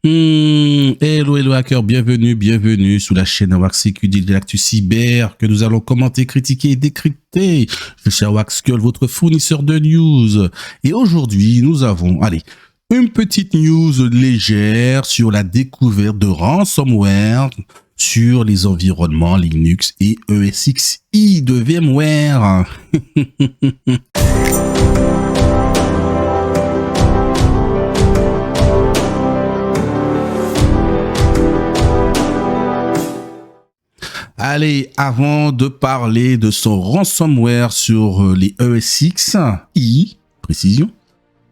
Hello, hello hacker, bienvenue sous la chaîne Wax CQD de l'actu cyber que nous allons commenter, critiquer et décrypter. Je suis Waxkull, votre fournisseur de news. Et aujourd'hui, nous avons, une petite news légère sur la découverte de ransomware sur les environnements Linux et ESXi de VMware. Allez, avant de parler de son ransomware sur les ESXi, précision,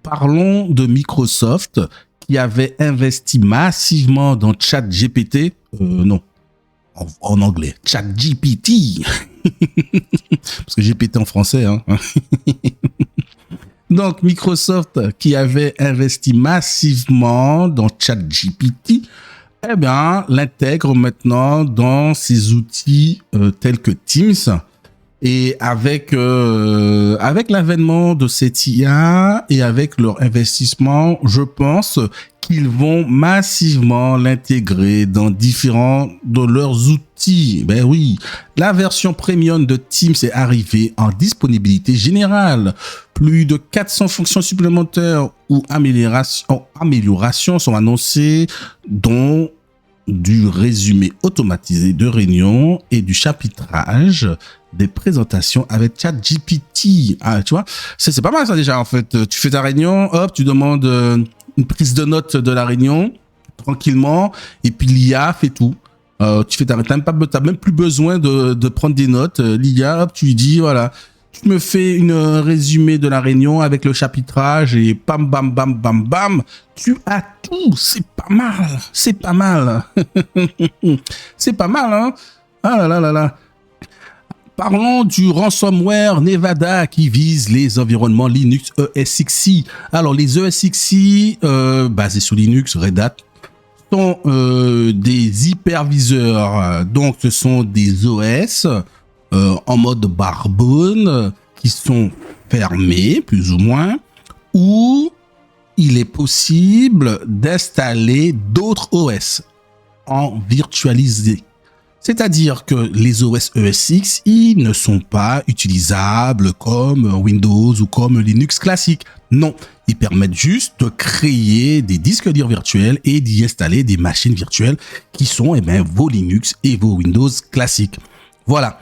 parlons de Microsoft qui avait investi massivement dans ChatGPT, en anglais, ChatGPT, parce que GPT en français, hein. Donc, Microsoft qui avait investi massivement dans ChatGPT, l'intègre maintenant dans ses outils tels que Teams. Et avec l'avènement de cette IA et avec leur investissement, je pense qu'ils vont massivement l'intégrer dans différents de leurs outils. Ben oui, la version premium de Teams est arrivée en disponibilité générale. Plus de 400 fonctions supplémentaires ou améliorations sont annoncées, dont du résumé automatisé de réunions et du chapitrage des présentations avec ChatGPT. Ah, tu vois, c'est pas mal ça déjà en fait. Tu fais ta réunion, hop, tu demandes une prise de notes de la réunion tranquillement et puis l'IA fait tout. Tu fais t'as même plus besoin de prendre des notes. L'IA, hop, tu lui dis voilà, tu me fais une résumé de la réunion avec le chapitrage et bam bam bam bam bam. Tu as tout, c'est pas mal, c'est pas mal. C'est pas mal, hein. Ah là là là. Parlons du ransomware Nevada qui vise les environnements Linux ESXi. Alors, les ESXi basés sur Linux, Red Hat, sont des hyperviseurs. Donc, ce sont des OS en mode Barebone qui sont fermés, plus ou moins, où il est possible d'installer d'autres OS en virtualisé. C'est-à-dire que les OS ESXi ne sont pas utilisables comme Windows ou comme Linux classique. Non, ils permettent juste de créer des disques durs virtuels et d'y installer des machines virtuelles qui sont vos Linux et vos Windows classiques. Voilà.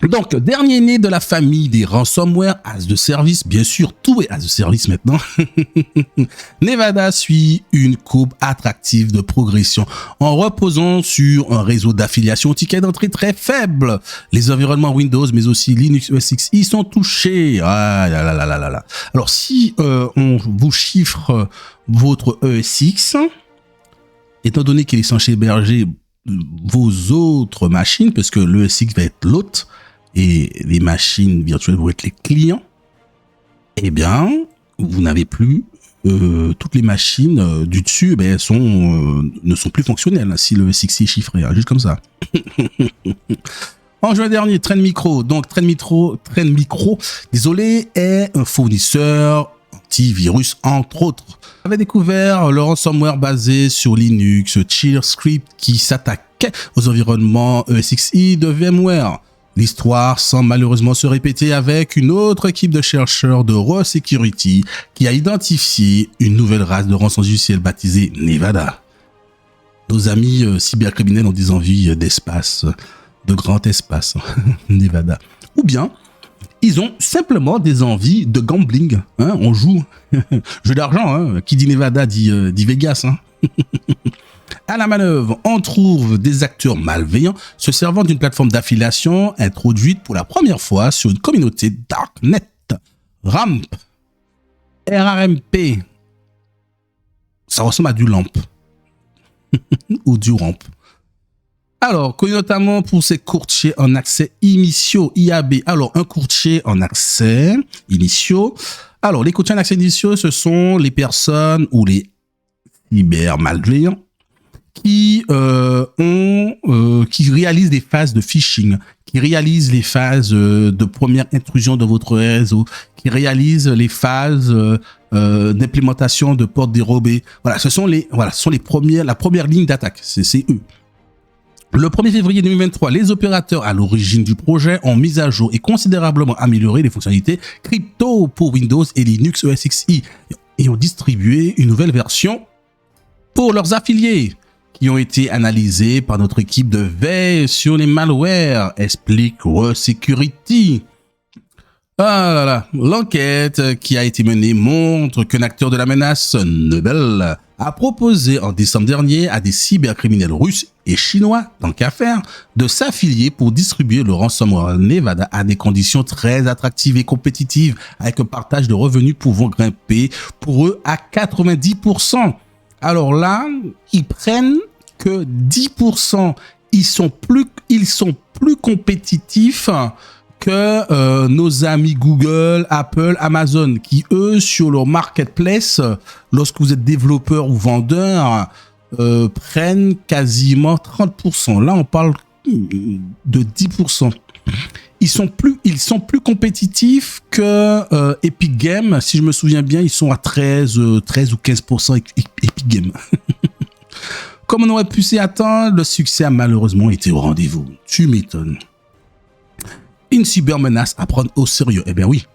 Donc, dernier né de la famille des ransomware as a service, bien sûr, tout est as a service maintenant. Nevada suit une courbe attractive de progression en reposant sur un réseau d'affiliation au ticket d'entrée très faible. Les environnements Windows, mais aussi Linux ESXi sont touchés. Ah là là là là là. Alors, si on vous chiffre votre ESX, étant donné qu'il est censé héberger vos autres machines, parce que l'ESX va être l'hôte, et les machines virtuelles vont être les clients, vous n'avez plus toutes les machines du dessus ne sont plus fonctionnelles si le ESXi est chiffré, juste comme ça. En juin dernier, Trend Micro, désolé, est un fournisseur antivirus entre autres, avait découvert le ransomware basé sur Linux, ChillScript, qui s'attaquait aux environnements ESXi de VMware. L'histoire semble malheureusement se répéter avec une autre équipe de chercheurs de Raw Security qui a identifié une nouvelle race de rançongiciels baptisée Nevada. Nos amis cybercriminels ont des envies d'espace, de grand espace, Nevada. Ou bien, ils ont simplement des envies de gambling. Hein, on joue jeu d'argent. Hein, qui dit Nevada dit Vegas. Hein. À la manœuvre, on trouve des acteurs malveillants se servant d'une plateforme d'affiliation introduite pour la première fois sur une communauté Darknet. RAMP. RAMP. Ça ressemble à du LAMP. Ou du RAMP. Alors, connu notamment pour ses courtiers en accès initiaux, IAB. Alors, un courtier en accès initiaux. Alors, les courtiers en accès initiaux, ce sont les personnes ou les cyber malveillants qui réalisent des phases de phishing, qui réalisent les phases de première intrusion de votre réseau, qui réalisent les phases d'implémentation de portes dérobées. Voilà, ce sont les la première ligne d'attaque. C'est eux. Le 1er février 2023, les opérateurs à l'origine du projet ont mis à jour et considérablement amélioré les fonctionnalités crypto pour Windows et Linux OS XI et ont distribué une nouvelle version pour leurs affiliés qui ont été analysés par notre équipe de veille sur les malwares, explique ReSecurity. Ah là là. L'enquête qui a été menée montre qu'un acteur de la menace, Nebel, a proposé en décembre dernier à des cybercriminels russes et chinois, tant qu'à faire, de s'affilier pour distribuer le ransomware Nevada à des conditions très attractives et compétitives, avec un partage de revenus pouvant grimper pour eux à 90%. Alors là, ils prennent que 10%. Ils sont plus compétitifs que nos amis Google, Apple, Amazon, qui eux, sur leur marketplace, lorsque vous êtes développeur ou vendeur, prennent quasiment 30%. Là, on parle de 10%. Ils sont plus compétitifs que Epic Games. Si je me souviens bien, ils sont à 13 ou 15% Epic Games. Comme on aurait pu s'y attendre, le succès a malheureusement été au rendez-vous. Tu m'étonnes. Une cybermenace à prendre au sérieux. Eh bien oui.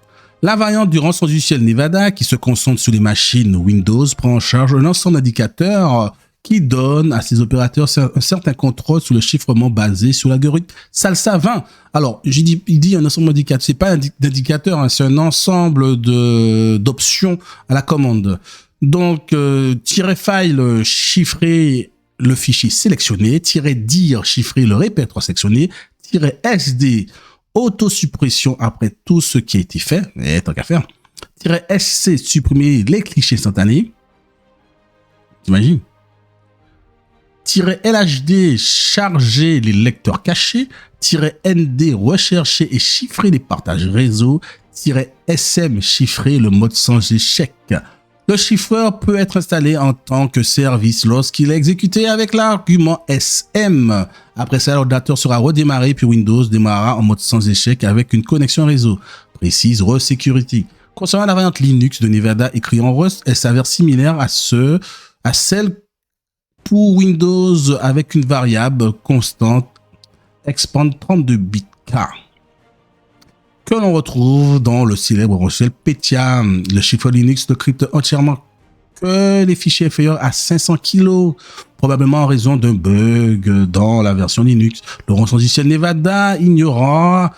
La variante du rançongiciel Nevada, qui se concentre sur les machines Windows, prend en charge un ensemble d'indicateurs qui donne à ses opérateurs un certain contrôle sur le chiffrement basé sur l'algorithme Salsa 20. Alors, il dit un ensemble d'indicateurs. C'est pas d'indicateurs, hein, c'est un ensemble d'options à la commande. Donc, -file chiffrer le fichier sélectionné, -dir chiffrer le répertoire sélectionné, -sd autosuppression après tout ce qui a été fait, et tant qu'à faire, -sc supprimer les clichés instantanés, t'imagines, -lhd charger les lecteurs cachés, -nd rechercher et chiffrer les partages réseau, -sm chiffrer le mode sans échec. Le chiffreur peut être installé en tant que service lorsqu'il est exécuté avec l'argument SM. Après ça, l'ordinateur sera redémarré puis Windows démarrera en mode sans échec avec une connexion réseau, précise ReSecurity. Concernant la variante Linux de Nevada écrit en Rust, elle s'avère similaire à celle pour Windows avec une variable constante expand 32 bits K, que l'on retrouve dans le célèbre rançongiciel Petya. Le chiffreur Linux ne crypte entièrement que les fichiers inférieurs à 500 kg, probablement en raison d'un bug dans la version Linux. Le rançongiciel Nevada ignorant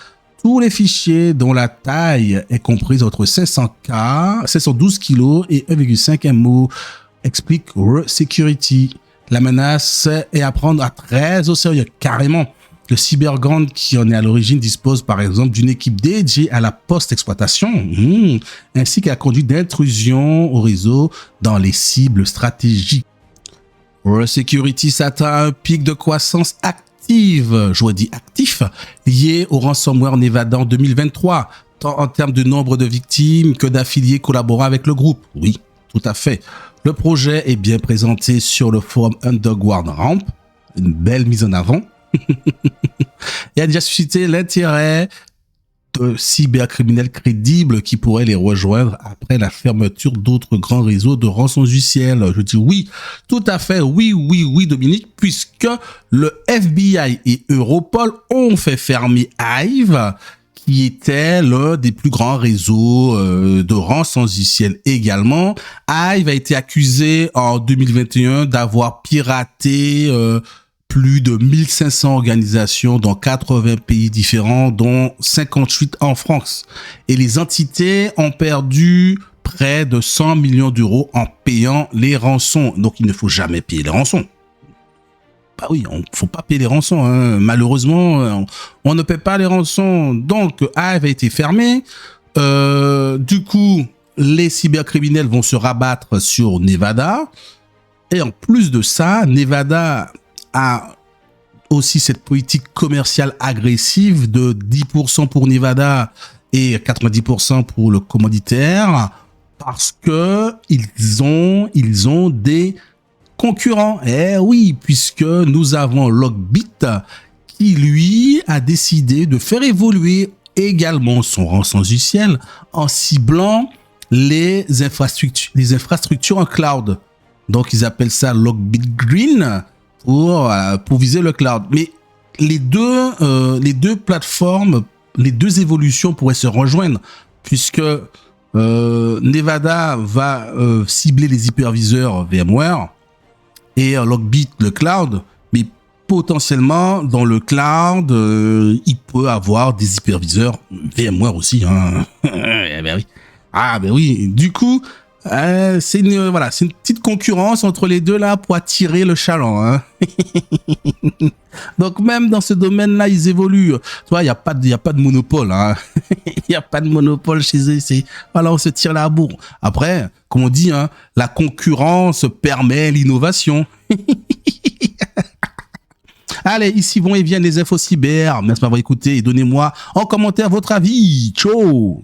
tous les fichiers dont la taille est comprise entre 500K, 512 kg et 1,5 MO, explique ReSecurity. La menace est à prendre à très au sérieux, carrément. Le Cybergrand qui en est à l'origine dispose par exemple d'une équipe dédiée à la post-exploitation, ainsi qu'à la conduite d'intrusion au réseau dans les cibles stratégiques. ReSecurity s'attend à un pic de croissance active, je dis actif, lié au ransomware Nevada en 2023, tant en termes de nombre de victimes que d'affiliés collaborant avec le groupe. Oui, tout à fait. Le projet est bien présenté sur le forum Underground Ramp, une belle mise en avant. Et a déjà suscité l'intérêt de cybercriminels crédibles qui pourraient les rejoindre après la fermeture d'autres grands réseaux de rançongiciel. Je dis oui, tout à fait, oui, Dominique, puisque le FBI et Europol ont fait fermer Hive, qui était l'un des plus grands réseaux de rançongiciel également. Hive a été accusé en 2021 d'avoir piraté plus de 1500 organisations dans 80 pays différents, dont 58 en France. Et les entités ont perdu près de 100 millions d'euros en payant les rançons. Donc, il ne faut jamais payer les rançons. Bah oui, on faut pas payer les rançons, hein. Malheureusement, on ne paie pas les rançons. Donc, Hive a été fermé. Du coup, les cybercriminels vont se rabattre sur Nevada. Et en plus de ça, Nevada a aussi cette politique commerciale agressive de 10% pour Nevada et 90% pour le commanditaire, parce que ils ont des concurrent. Eh oui, puisque nous avons Lockbit qui, lui, a décidé de faire évoluer également son rançon du ciel en ciblant les infrastructures en cloud. Donc, ils appellent ça Lockbit Green pour viser le cloud. Mais les deux plateformes, les deux évolutions pourraient se rejoindre puisque Nevada va cibler les hyperviseurs VMware et Lockbit le cloud, mais potentiellement dans le cloud, il peut avoir des hyperviseurs VMware aussi. Hein. Eh ben oui. Ah ben oui. Du coup, c'est une petite concurrence entre les deux là pour attirer le chaland. Hein. Donc même dans ce domaine-là, ils évoluent. Tu vois, il y a pas de monopole. Hein. Il y a pas de monopole chez eux. Voilà, on se tire la bourre. Après, comme on dit, hein, la concurrence permet l'innovation. Allez, ici vont et viennent les infos cyber. Merci d'avoir écouté et donnez-moi en commentaire votre avis. Ciao.